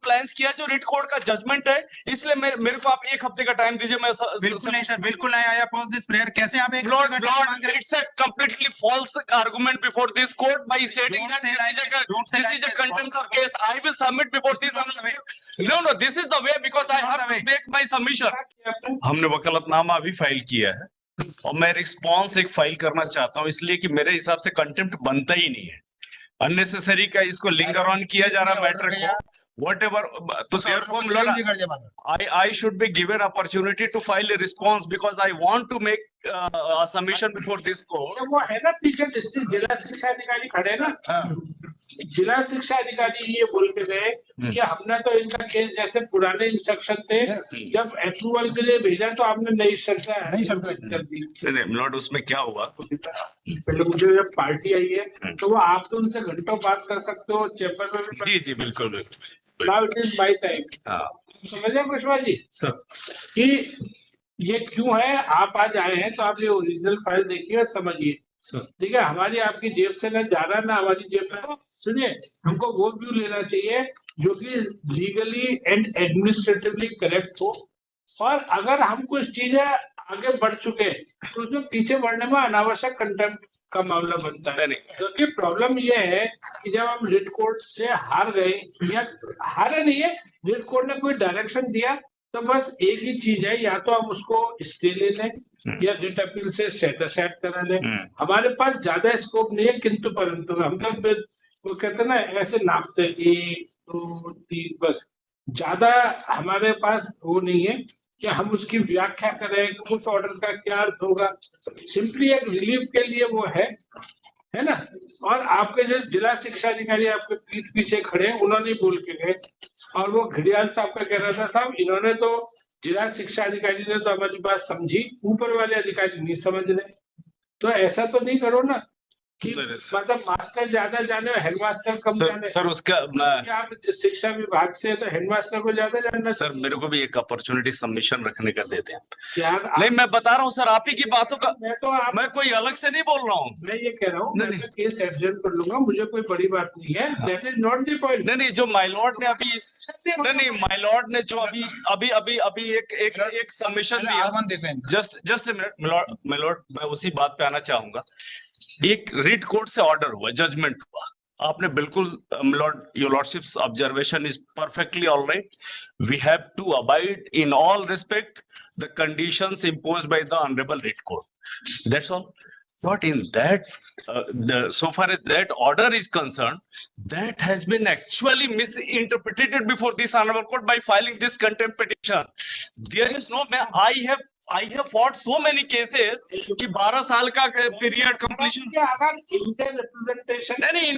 Compliance किया जो writ court का जजमेंट है, इसलिए मेरे को आप 1 हफ्ते का टाइम दीजिए। मैं बिल्कुल नहीं सर, बिल्कुल नहीं। I oppose this prayer. कैसे आप एक Lord, it's a completely false argument before this court by stating that this is a contempt of case. I will submit before this. No, this is the way because I have to make my submission. हमने वकालतनामा अभी file किया है और मैं response एक file करना चाहता हूँ, इसलिए कि मेरे हिसाब से कंटेम्प्ट बनता ही नहीं है। अननेसेसरी का इसको लिंगर ऑन किया जा रहा मैटर को, whatever. तो therefore I should be given opportunity to file a response because I want to make a submission before this court. वो है ना पीछे डिस्ट्रिक्ट जिला शिक्षा अधिकारी खड़े ना, जिला शिक्षा अधिकारी ये बोल के गए कि हमने तो इनका केस जैसे पुराने इंस्ट्रक्शन थे, जब अप्रूवल के लिए भेजा तो आपने नई शर्तें कर दी। नहीं, उसमें क्या हुआ, पहले मुझे जब पार्टी आई है तो वो आप तो उनसे घंटों बात कर सकते हो चैम्बर में। जी बिल्कुल। Now it is my time. समझे कुशवाहा जी सर कि ये क्यों है, आप आज आए हैं तो आप ये ओरिजिनल फाइल देखिए और समझिए। ठीक है, हमारी आपकी जेब से ना जा रहा ना हमारी जेब में। सुनिए, हमको वो व्यू लेना चाहिए जो कि लीगली एंड एडमिनिस्ट्रेटिवली करेक्ट हो, और अगर हम कुछ चीजें आगे बढ़ चुके तो उसमें पीछे बढ़ने में अनावश्यक कंटेम्प्ट का मामला बनता है। क्योंकि प्रॉब्लम ये है कि जब हम रिट कोर्ट से हार गए या हारे नहीं है, रिट कोर्ट ने कोई डायरेक्शन दिया तो बस एक ही चीज है, या तो हम उसको स्टे ले लें या रिट अपील से सेट असाइड करा लें। हमारे पास ज्यादा स्कोप नहीं है, किंतु परंतु हम तो वो कहते ना ऐसे नापते 1 2 3 बस, ज्यादा हमारे पास वो नहीं है कि हम उसकी व्याख्या करें उस ऑर्डर का क्या अर्थ होगा। सिंपली एक रिलीफ के लिए वो है ना। और आपके जो जिला शिक्षा अधिकारी आपके पीठ पीछे खड़े हैं, उन्होंने बोल के गए, और वो घड़ियाल साहब का कह रहा था साहब इन्होंने तो जिला शिक्षा अधिकारी ने तो हमारी बात समझी, ऊपर वाले अधिकारी नहीं समझ रहे। तो ऐसा तो नहीं करो ना कि मतलब मास्टर ज्यादा जाने और हेडमास्टर कम जाने। सर उसका आप शिक्षा विभाग से तो हेडमास्टर को ज्यादा जानना। सर मेरे को भी एक अपॉर्चुनिटी सबमिशन रखने का देते हैं यार। नहीं, मैं बता रहा हूँ सर, आप ही की बातों का मैं कोई अलग से नहीं बोल रहा हूँ। मैं ये कह रहा हूँ मैं केस एडजस्ट कर लूंगा, मुझे कोई बड़ी बात नहीं है। That is not the point. नहीं, जो माय लॉर्ड ने अभी नहीं माय लॉर्ड ने जो अभी एक सबमिशन दिया। जस्ट माय लॉर्ड, मैं उसी बात पे आना चाहूंगा। एक रिट कोर्ट से ऑर्डर हुआ, जजमेंट हुआ, आपने बिल्कुल your lordship's observation is perfectly all right. We have to abide in all respect the conditions imposed by the honorable writ court, that's all. But in that so far as that order is concerned, that has been actually misinterpreted before this honorable court by filing this contempt petition. There is no, I have fought so many cases कि 12 साल का period completion. नहीं,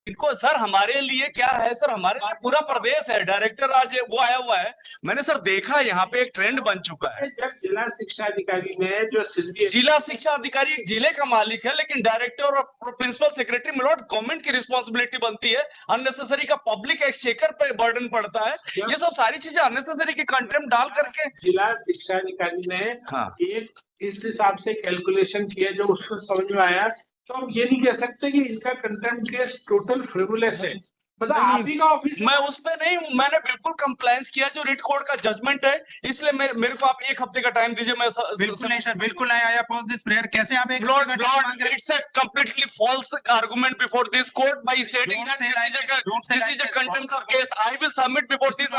इनको sir हमारे लिए क्या है sir, हमारे लिए पूरा प्रदेश है। डायरेक्टर आज वो आया हुआ है, मैंने सर देखा यहाँ पे एक ट्रेंड बन चुका है। जब जिला शिक्षा अधिकारी ने जो जिला शिक्षा अधिकारी एक जिले का मालिक है, लेकिन डायरेक्टर और प्रिंसिपल सेक्रेटरी मिलोड गवर्नमेंट की रिस्पॉन्सिबिलिटी बनती है। अननेसेसरी का पब्लिक एक्सचेकर पे बर्डन पड़ता है। ये सब सारी चीजें अननेसेसरी की कंटेम्प्ट डाल करके जिला शिक्षा अधिकारी ने एक इस हिसाब से कैलकुलेशन किया जो उसको समझ में आया। तो हम ये नहीं कह सकते कि इनका कंटेम्प्ट केस टोटल फ्रिवुलस है। मतलब आप ही का ऑफिस, मैं उस पे नहीं हूँ, मैंने बिल्कुल कंप्लायंस किया जो रिट कोर्ट का जजमेंट है, इसलिए मेरे को आप 1 हफ्ते का टाइम दीजिए। मैं बिल्कुल नहीं सर, बिल्कुल नहीं। I oppose this prayer. कैसे आप एक Lord, it's a completely false argument before this court by stating that this is a contempt of case. I will submit before this.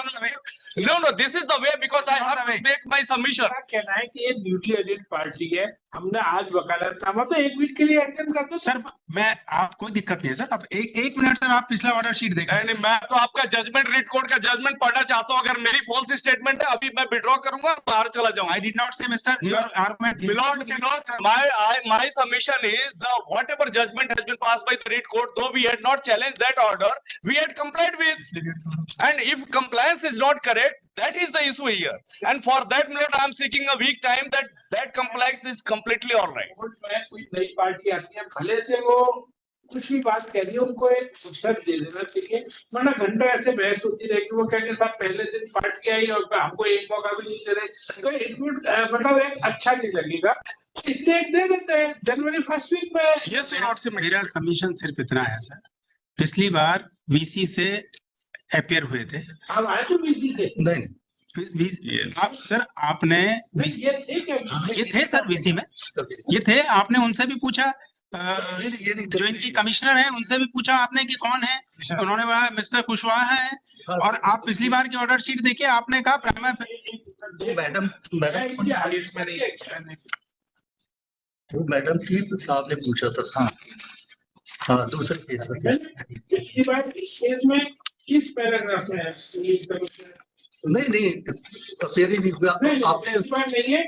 No, this is the way because I have to make my submission. कहना है कि ये neutral agent party है, हमने आज वकालतनामा तो 1 week के लिए एक्शन कर दो सर। मैं आप कोई दिक्कत नहीं है सर, अब एक मिनट सर, आप पिछला ऑर्डर शीट देखें। नहीं, मैं तो आपका जजमेंट रिट कोर्ट का जजमेंट पढ़ना चाहता हूँ। अगर मेरी फॉल्स स्टेटमेंट है अभी मैं विड्रॉ करूंगा, बाहर चला जाऊंगा। आई डिड नॉट से mister your argument my submission is the whatever judgment has been passed by the writ court, though we had not challenged that order, we had complied with. And if compliance is not correct, that is the issue here. And for that minute I am seeking a week time that compliance is completely all right. कोई नई party आती है, भले से वो कुछ भी बात कह रही है, उनको एक फुर्सत दे देना चाहिए, वरना घंटा ऐसे बहस होती रहेगी। वो कहते साहब पहले दिन पार्टी आई और हमको एक मौका भी नहीं दे रहे, तो इट वुड मतलब एक अच्छा नहीं लगेगा, इसलिए दे देते हैं जनवरी 1st वीक में। यस, मेरा सबमिशन सिर्फ इतना है सर, पिछली बार वीसी से अपियर हुए थे। आप आए तो बीसी से? नहीं, आप सर आपने ये थे क्या? ये थे सर वीसी में, ये थे। आपने उनसे भी पूछा, जो इनकी कमिश्नर है उनसे भी पूछा आपने कि कौन है, उन्होंने बोला मिस्टर कुशवाहा है। और आप पिछली बार की ऑर्डर शीट देखिए, आपने कहा मैडम थी तो साहब ने पूछा था। हाँ दूसरे केस में। पिछली बार इस केस में किस पैराग्राफ में है? नहीं फिर ही आपने इस बार नहीं है।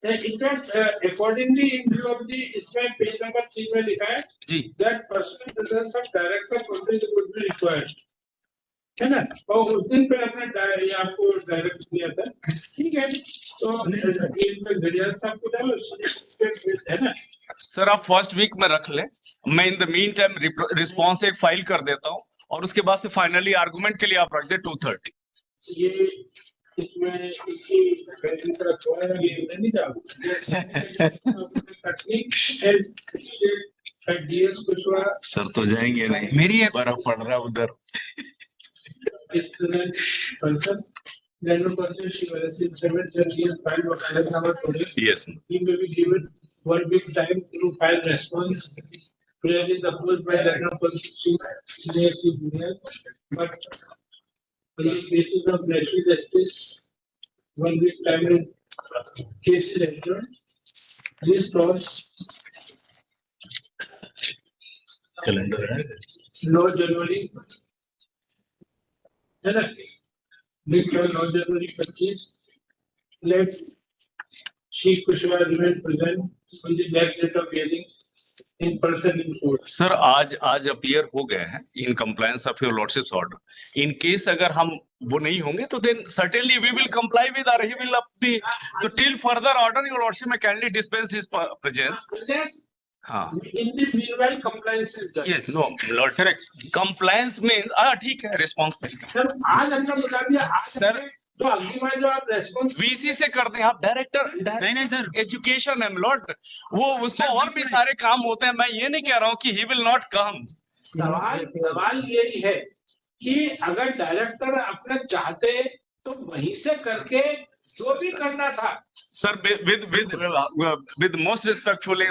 In fact accordingly in view of the, इसमें पेज नंबर 3 में लिखा है जी that personal presence of director would be required, है ना? और उस दिन पे अपने ये आपको डायरेक्ट किया था, ठीक है? तो ये घड़ियाल साहब को डालो, है ना? सर आप फर्स्ट वीक में रख लें, मैं in the mean time response एक फाइल कर देता हूँ, और उसके बाद से फाइनली आर्गुमेंट के लिए आप रख दे 2:30। ये इसमें इसकी तरह थोड़ा ये नहीं डीएस कुशवाहा सर तो जाएंगे नहीं, मेरी बर्फ पड़ रहा है उधर। Yes. He may be given 1 week time to file response. Clearly, the first by letter of junior, but on the basis of natural justice, 1 week time in case is adjourned. This clause calendar है 9 January, है ना? This clause 9 January 25. Let Shri Kushwaha remain present on the next date of hearing in person in court. Sir आज appear हो गए हैं in compliance of your lordship's order. In case अगर हम वो नहीं होंगे तो then certainly we will comply with और ही विल अपनी तो till further order your lordship में kindly dispense his presence. Yes. हाँ In the meanwhile, compliance is done. Yes no lord correct compliance में ठीक है रिस्पॉन्स सर आज हमने बता दिया आज सर, तो अगली बार जो आप रेस्पॉन्स वीसी से कर दें आप डायरेक्टर नहीं सर, एजुकेशन है लॉर्ड, वो उसको और भी सारे काम होते हैं। मैं ये नहीं कह रहा हूँ कि ही विल नॉट कम। सवाल यही है कि अगर डायरेक्टर अपने चाहते तो वहीं से करके जो भी करना था सर विद मोस्ट रिस्पेक्टफुली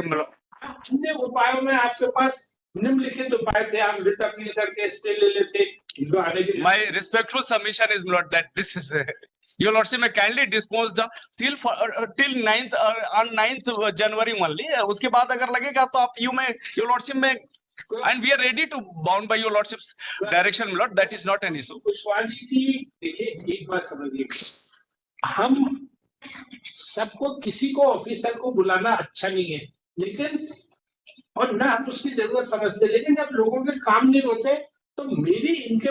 अन्य उपायों में आपके पास निम्नलिखित उपाय थे, आप रिट अपील करके स्टे ले लेते। इनको आने के My respectful submission is not that this is your lordship may kindly dispose the till 9th on 9th January only। उसके बाद अगर लगेगा तो आप your lordship में and we are ready to bound by your lordship's direction, my lord, that is not an issue। Kushwaha ji की देखिए एक बात समझिए, हम सबको किसी को ऑफिसर को बुलाना अच्छा नहीं है, लेकिन और ना हम उसकी जरूरत समझते, लेकिन जब लोगों के काम नहीं होते तो मेरी इनके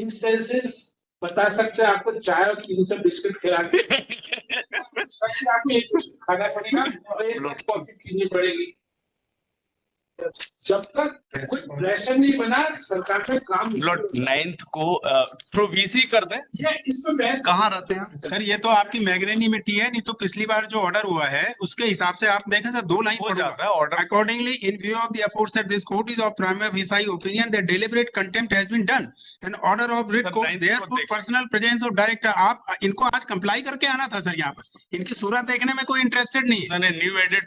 इंस्टेंसेस बता सकते हैं आपको। चाय और 300 बिस्किट खिला के आपको एक खाना पड़ेगा और एक कॉफी पीनी पड़ेगी। जब तक कोई प्रेशर नहीं बना सरकार में काम लॉर्ड 9th को थ्रू वीसी कर दें। ये इसमें बहस कहाँ रहते हैं सर ये तो आपकी मैग्रेनी मिट्टी है, नहीं तो पिछली बार जो ऑर्डर हुआ है उसके हिसाब से आप देखें सर 2 लाइन हो जाता है order. Accordingly, in view of the aforesaid, this court is of prima facie opinion that deliberate contempt has been done. An order of writ sir, court, 9th को therefore देखें। personal presence of director। आप इनको आज comply करके आना था sir, यहाँ पर इनकी सूरत देखने में कोई इंटरेस्टेड नहीं है। मैंने न्यू एडेड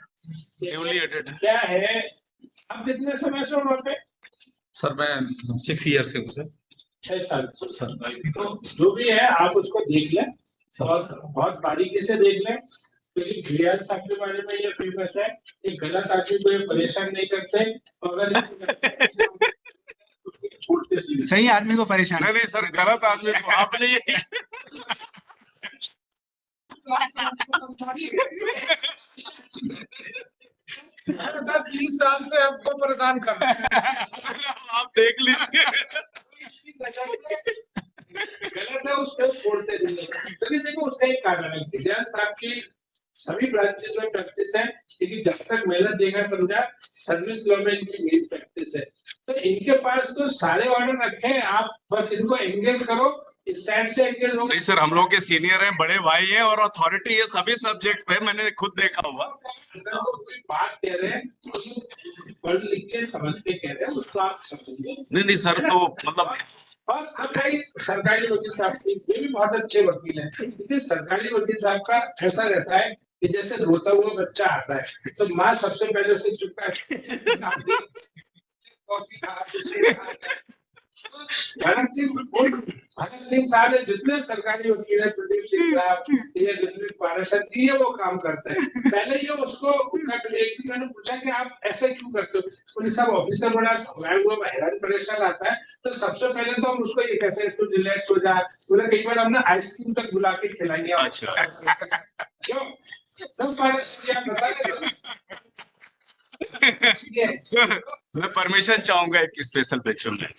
क्या है। अब कितने समय से वहाँ पे? सर मैं 6 ईयर से हूँ 6 साल सर। तो जो भी है आप उसको देख लें और बहुत बारीकी से देख लें, क्योंकि घड़ियाल साहब के बारे में ये फेमस है, एक गलत आदमी को ये परेशान नहीं करते और अगर छोड़ते नहीं। सही आदमी को परेशान नहीं सर गलत आदमी को आपने ये सर 30 साल से आपको परेशान कर रहे हैं। आप देख लीजिए गलत है उसको छोड़ते नहीं है। लेकिन देखो उसका एक कारण है, घड़ियाल साहब की सभी ब्रांचेस में प्रैक्टिस है, लेकिन जब तक मेहनत देगा समझा सर्विस लॉ में इनकी मेन प्रैक्टिस है। तो इनके पास तो सारे ऑर्डर रखे हैं, आप बस इनको एंगेज करो इस साइड से एंगेज होगा। नहीं सर, हम लोग के सीनियर हैं, बड़े भाई हैं और अथॉरिटी है सभी सब्जेक्ट पे, मैंने खुद देखा हुआ। अगर वो कोई बात कह रहे हैं तो पढ़ लिख के समझ के कह रहे हैं, उसको आप समझिए। नहीं सर, तो मतलब और अब भाई सरकारी वकील साहब ये भी बहुत अच्छे वकील हैं। इसलिए सरकारी वकील साहब का ऐसा रहता है कि जैसे रोता हुआ बच्चा आता है तो माँ सबसे पहले उसे चुपका भगत सिंह साहब है, जितने सरकारी वकील है, प्रदीप सिंह साहब, ये ऋत्विक पाराशर जी है, वो काम करते हैं। पहले ये उसको एक दिन मैंने पूछा कि आप ऐसा क्यों करते हो, पुलिस साहब ऑफिसर बड़ा हैरान परेशान आता है, तो सबसे पहले तो हम उसको ये कहते हैं तू रिलैक्स हो जा, पूरा कई बार हमने आइसक्रीम तक बुला के खिलाई है। अच्छा। क्यों तो पाराशर आप बताइए सर, मैं परमिशन चाहूंगा एक स्पेशल बेंच में।